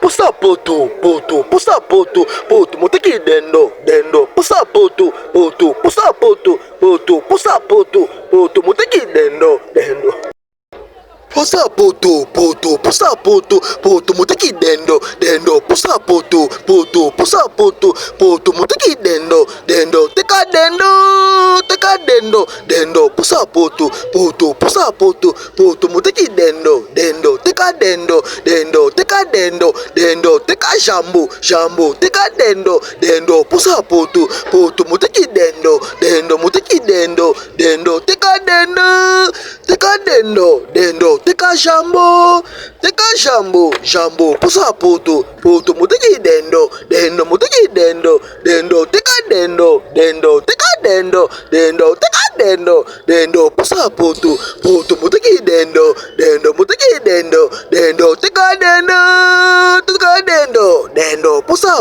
pusa pusa poto, moteki dendo, pusa pusa pusa moteki dendo. Pusa pusa moteki dendo, pusa pusa moteki dendo, teka dendo, pusa pusa moteki dendo, teka teka teka jambo, teka dendo, pusa moteki moteki teka teka jambo, pusa moteki moteki teka teka teka pusa moteki moteki teka teka pusa